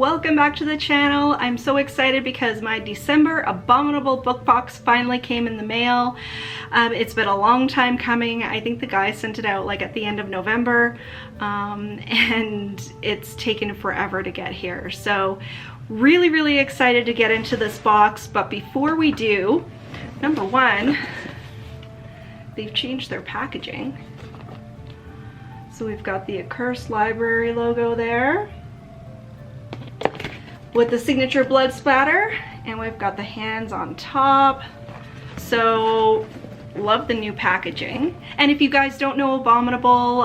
welcome back to the channel. I'm so excited because my December Abominable book box finally came in the mail. It's been a long time coming. I think the guy sent it out like at the end of November, and it's taken forever to get here. So really excited to get into this box. But before we do, number one, they've changed their packaging. So we've got the Accursed Library logo there with the signature blood splatter, and we've got the hands on top. So love the new packaging. And if you guys don't know Abominable,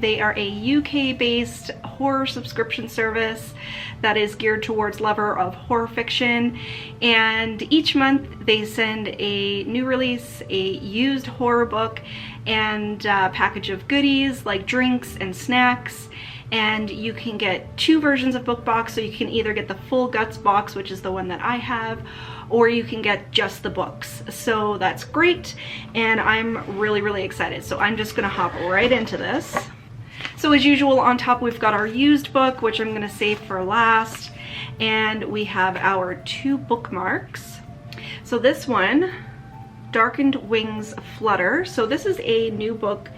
they are a UK based horror subscription service that is geared towards lover of horror fiction, and each month they send a new release, a used horror book, and a package of goodies like drinks and snacks. And you can get two versions of book box, so you can either get the full guts box, which is the one that I have, or you can get just the books. So that's great, and I'm really excited. So I'm just gonna hop right into this. So as usual, on top we've got our used book, which I'm gonna save for last, and we have our two bookmarks. So this one, Darkened Wings Flutter. So this is a new book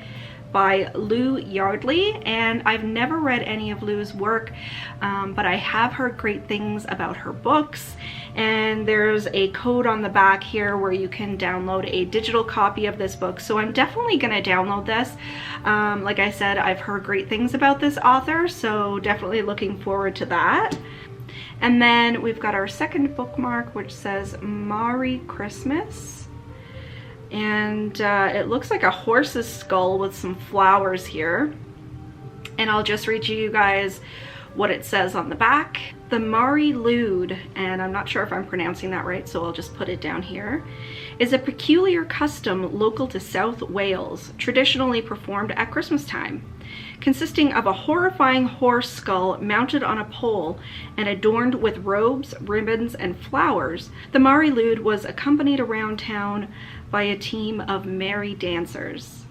by Lou Yardley, and I've never read any of Lou's work, but I have heard great things about her books. And there's a code on the back here where you can download a digital copy of this book, so I'm definitely gonna download this. Like I said, I've heard great things about this author, so definitely looking forward to that. And then we've got our second bookmark, which says Merry Christmas. And it looks like a horse's skull with some flowers here. And I'll just read you guys what it says on the back. The Mari Lwyd, and I'm not sure if I'm pronouncing that right, so I'll just put it down here, is a peculiar custom local to South Wales, traditionally performed at Christmas time. Consisting of a horrifying horse skull mounted on a pole and adorned with robes, ribbons, and flowers, the Mari Lwyd was accompanied around town by a team of merry dancers.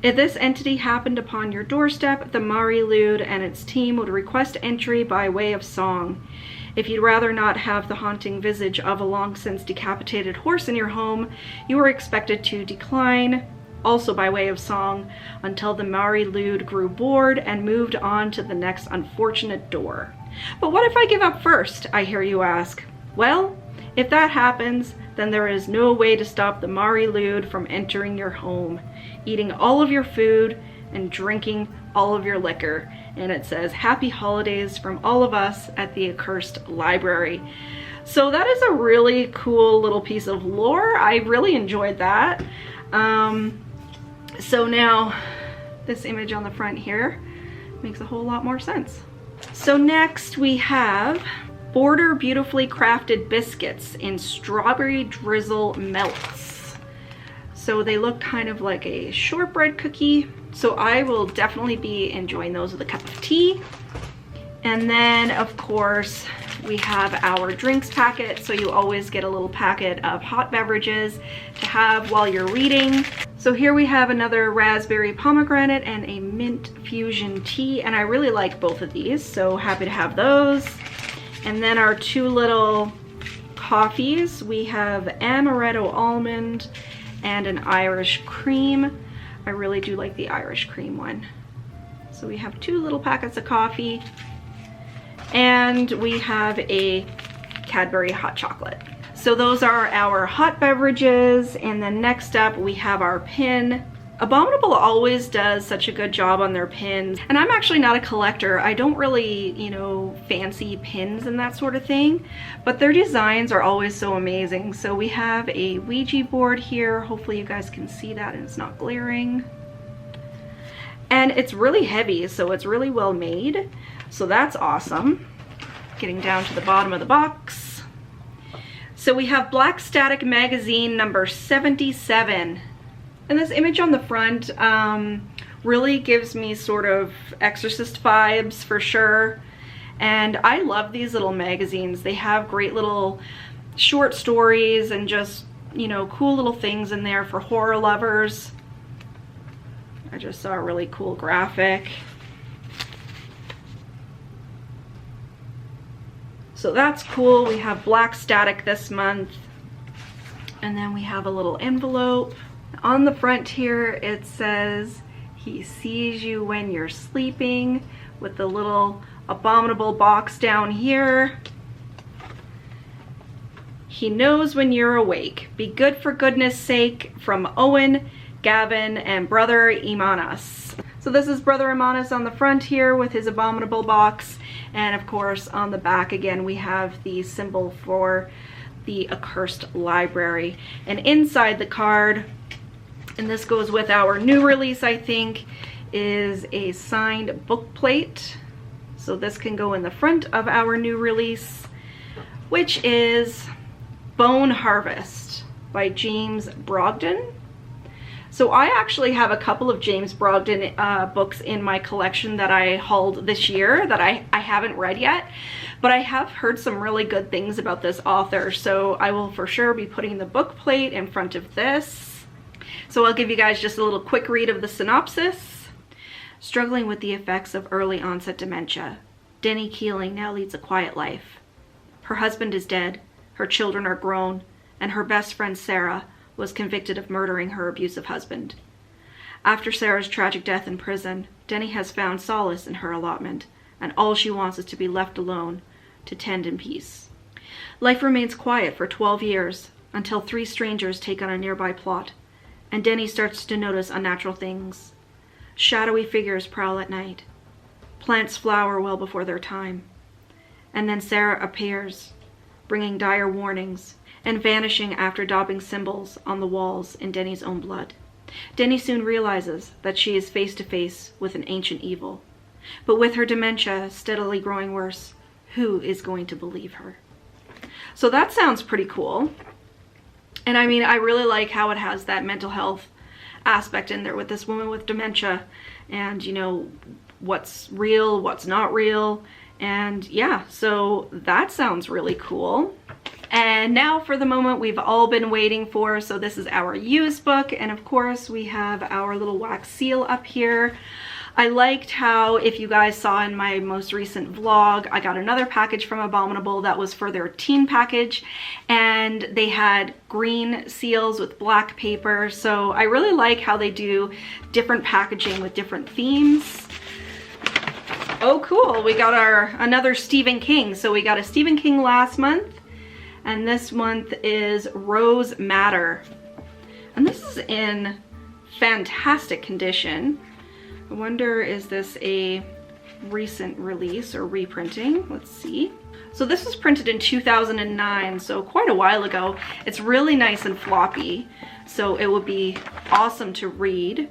If this entity happened upon your doorstep, the Mari Lwyd and its team would request entry by way of song. If you'd rather not have the haunting visage of a long since decapitated horse in your home, you were expected to decline, also by way of song, until the Mari Lwyd grew bored and moved on to the next unfortunate door. But what if I give up first, I hear you ask? Well, if that happens, then there is no way to stop the Mari Lwyd from entering your home, eating all of your food and drinking all of your liquor. And it says, Happy Holidays from all of us at the Accursed Library. So that is a really cool little piece of lore. I really enjoyed that. So now this image on the front here makes a whole lot more sense. So next we have Border Beautifully Crafted Biscuits in Strawberry Drizzle Melts. So they look kind of like a shortbread cookie. So I will definitely be enjoying those with a cup of tea. And then of course we have our drinks packet. So you always get a little packet of hot beverages to have while you're reading. So here we have another raspberry pomegranate and a mint fusion tea. And I really like both of these, so happy to have those. And then our two little coffees, we have amaretto almond and an Irish cream. I really do like the Irish cream one. So we have two little packets of coffee, and we have a Cadbury hot chocolate. So those are our hot beverages, and then next up we have our pin. Abominable always does such a good job on their pins, and I'm actually not a collector. I don't really, you know, fancy pins and that sort of thing, but their designs are always so amazing. So we have a Ouija board here. Hopefully you guys can see that and it's not glaring. And it's really heavy, so it's really well made. So that's awesome. Getting down to the bottom of the box. So we have Black Static Magazine number 77. And this image on the front really gives me sort of Exorcist vibes for sure. And I love these little magazines. They have great little short stories and just, you know, cool little things in there for horror lovers. I just saw a really cool graphic. So that's cool. We have black static this month. And then we have a little envelope. On the front here, it says, "He sees you when you're sleeping," with the little Abominable box down here. "He knows when you're awake. Be good for goodness sake," from Owen, Gavin, and Brother Imanas. So this is Brother Imanas on the front here with his Abominable box. And of course, on the back again, we have the symbol for the Accursed Library. And inside the card, and this goes with our new release, I think, is a signed book plate. So this can go in the front of our new release, which is Bone Harvest by James Brogden. So I actually have a couple of James Brogden books in my collection that I hauled this year that I haven't read yet, but I have heard some really good things about this author, so I will for sure be putting the book plate in front of this. So I'll give you guys just a little quick read of the synopsis. Struggling with the effects of early onset dementia, Denny Keeling now leads a quiet life. Her husband is dead, her children are grown, and her best friend Sarah was convicted of murdering her abusive husband. After Sarah's tragic death in prison, Denny has found solace in her allotment, and all she wants is to be left alone to tend in peace. Life remains quiet for 12 years, until 3 strangers take on a nearby plot, and Denny starts to notice unnatural things. Shadowy figures prowl at night. Plants flower well before their time. And then Sarah appears, bringing dire warnings, and vanishing after daubing symbols on the walls in Denny's own blood. Denny soon realizes that she is face to face with an ancient evil. But with her dementia steadily growing worse, who is going to believe her? So that sounds pretty cool. And I mean, I really like how it has that mental health aspect in there with this woman with dementia, and you know, what's real, what's not real. And yeah, so that sounds really cool. And now for the moment we've all been waiting for. So this is our used book, and of course we have our little wax seal up here. I liked how, if you guys saw in my most recent vlog, I got another package from Abominable that was for their teen package, and they had green seals with black paper. So I really like how they do different packaging with different themes. Oh cool, we got another Stephen King. So we got a Stephen King last month, and this month is Rose Madder. And this is in fantastic condition. I wonder, is this a recent release or reprinting? Let's see. So this was printed in 2009, so quite a while ago. It's really nice and floppy, so it would be awesome to read.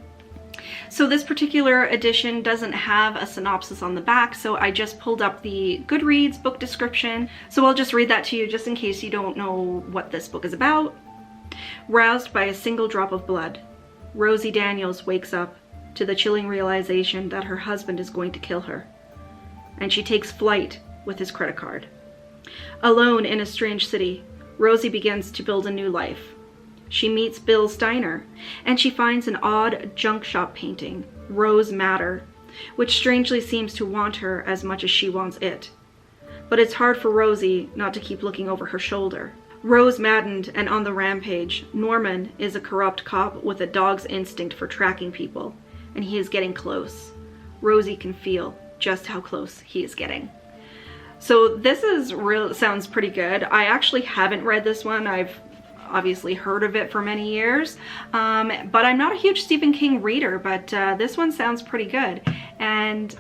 So this particular edition doesn't have a synopsis on the back, so I just pulled up the Goodreads book description. So I'll just read that to you just in case you don't know what this book is about. Roused by a single drop of blood, Rosie Daniels wakes up to the chilling realization that her husband is going to kill her, and she takes flight with his credit card. Alone in a strange city, Rosie begins to build a new life. She meets Bill Steiner, and she finds an odd junk shop painting, Rose Madder, which strangely seems to want her as much as she wants it. But it's hard for Rosie not to keep looking over her shoulder. Rose maddened and on the rampage, Norman is a corrupt cop with a dog's instinct for tracking people, and he is getting close. Rosie can feel just how close he is getting. So this is sounds pretty good. I actually haven't read this one. I've obviously heard of it for many years, but I'm not a huge Stephen King reader, but this one sounds pretty good and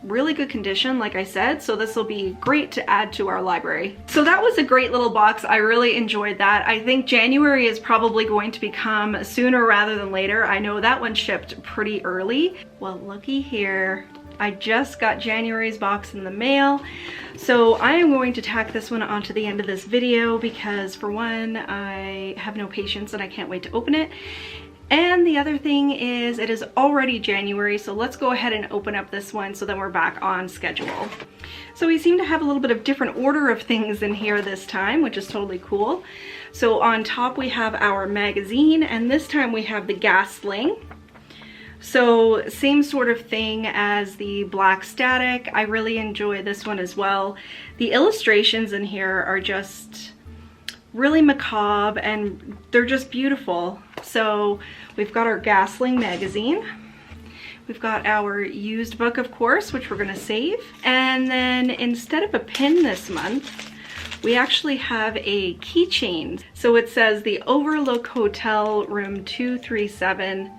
really good condition, like I said, so this will be great to add to our library. So that was a great little box. I really enjoyed that. I think January is probably going to become sooner rather than later. I know that one shipped pretty early. Well, looky here. I just got January's box in the mail, so I am going to tack this one onto the end of this video because, for one, I have no patience and I can't wait to open it. And the other thing is, it is already January, so let's go ahead and open up this one so then we're back on schedule. So we seem to have a little bit of different order of things in here this time, which is totally cool. So on top we have our magazine, and this time we have the Gas Sling. So same sort of thing as the Black Static. I really enjoy this one as well. The illustrations in here are just really macabre and they're just beautiful. So we've got our Gasling magazine. We've got our used book, of course, which we're gonna save. And then instead of a pin this month, we actually have a keychain. So it says the Overlook Hotel, room 237.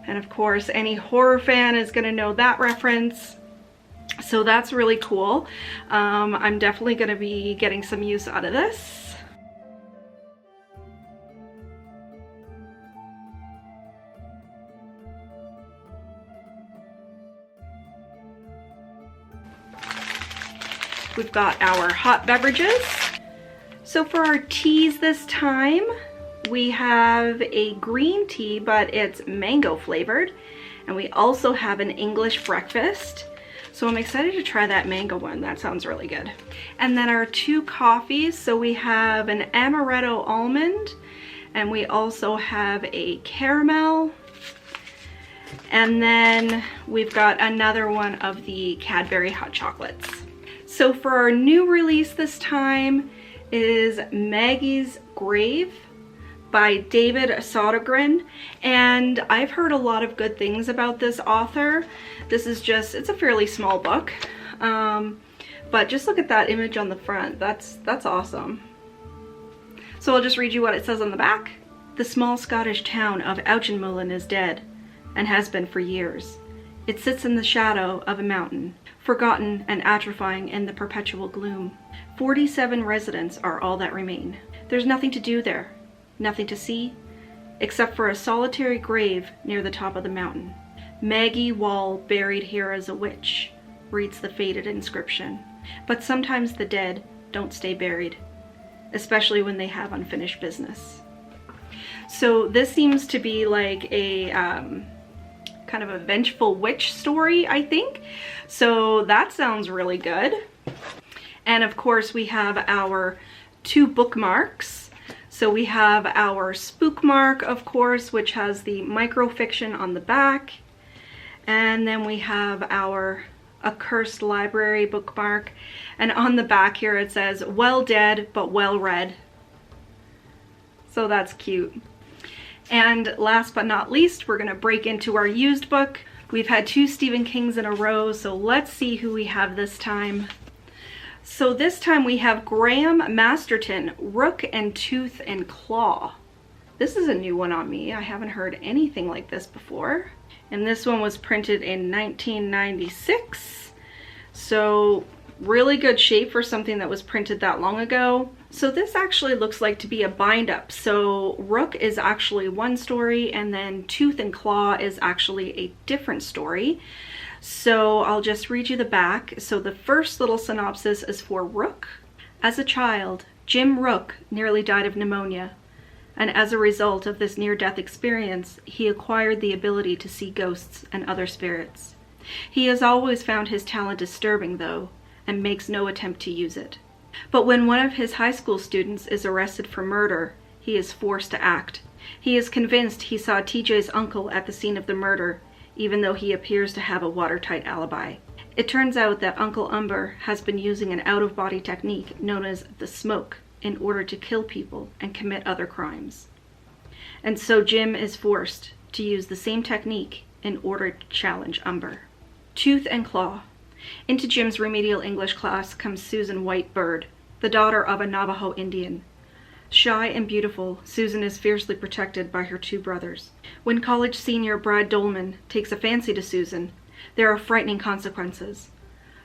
And of course, any horror fan is gonna know that reference. So that's really cool. I'm definitely gonna be getting some use out of this. We've got our hot beverages. So for our teas this time, we have a green tea, but it's mango flavored. And we also have an English breakfast. So I'm excited to try that mango one. That sounds really good. And then our 2 coffees. So we have an amaretto almond, and we also have a caramel. And then we've got another one of the Cadbury hot chocolates. So for our new release this time is Maggie's Grave by David Sodergren, and I've heard a lot of good things about this author. This is just, it's a fairly small book, but just look at that image on the front. That's awesome. So I'll just read you what it says on the back. The small Scottish town of Auchinmullen is dead, and has been for years. It sits in the shadow of a mountain, forgotten and atrophying in the perpetual gloom. 47 residents are all that remain. There's nothing to do there, nothing to see, except for a solitary grave near the top of the mountain. Maggie Wall buried here as a witch, reads the faded inscription. But sometimes the dead don't stay buried, especially when they have unfinished business. So this seems to be like a kind of a vengeful witch story, I think. So that sounds really good. And of course we have our 2 bookmarks. So we have our spook mark, of course, which has the microfiction on the back. And then we have our Accursed Library bookmark. And on the back here it says, well dead, but well read. So that's cute. And last but not least, we're gonna break into our used book. We've had 2 Stephen Kings in a row, so let's see who we have this time. So this time we have Graham Masterton, Rook and Tooth and Claw. This is a new one on me. I haven't heard anything like this before. And this one was printed in 1996. So really good shape for something that was printed that long ago. So this actually looks like to be a bind up. So Rook is actually one story, and then Tooth and Claw is actually a different story. So I'll just read you the back. So the first little synopsis is for Rook. As a child, Jim Rook nearly died of pneumonia. And as a result of this near-death experience, he acquired the ability to see ghosts and other spirits. He has always found his talent disturbing, though, and makes no attempt to use it. But when one of his high school students is arrested for murder, he is forced to act. He is convinced he saw TJ's uncle at the scene of the murder, even though he appears to have a watertight alibi. It turns out that Uncle Umber has been using an out-of-body technique known as the smoke in order to kill people and commit other crimes. And so Jim is forced to use the same technique in order to challenge Umber. Tooth and Claw. Into Jim's remedial English class comes Susan White Bird, the daughter of a Navajo Indian. Shy and beautiful, Susan is fiercely protected by her 2 brothers. When college senior Brad Dolman takes a fancy to Susan, there are frightening consequences.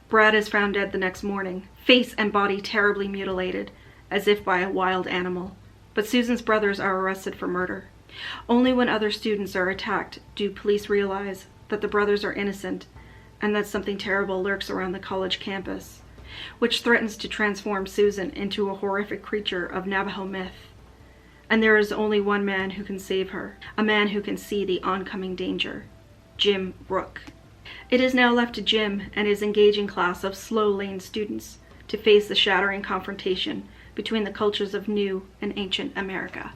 Brad is found dead the next morning, face and body terribly mutilated, as if by a wild animal. But Susan's brothers are arrested for murder. Only when other students are attacked do police realize that the brothers are innocent and that something terrible lurks around the college campus, which threatens to transform Susan into a horrific creature of Navajo myth. And there is only one man who can save her, a man who can see the oncoming danger, Jim Rook. It is now left to Jim and his engaging class of slow-lane students to face the shattering confrontation between the cultures of new and ancient America.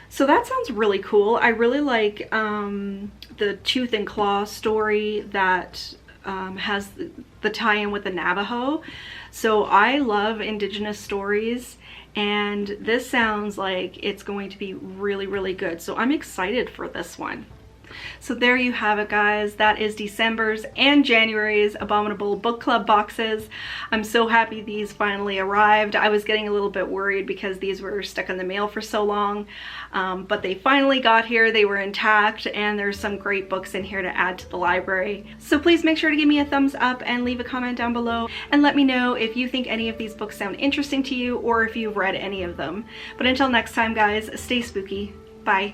So that sounds really cool. I really like the Tooth and Claw story that has the tie-in with the Navajo. So I love Indigenous stories, and this sounds like it's going to be really, really good. So I'm excited for this one. So there you have it, guys. That is December's and January's Abominable book club boxes. I'm so happy these finally arrived. I was getting a little bit worried because these were stuck in the mail for so long, but they finally got here. They were intact, and there's some great books in here to add to the library. So please make sure to give me a thumbs up and leave a comment down below and let me know if you think any of these books sound interesting to you or if you've read any of them. But until next time, guys, stay spooky. Bye.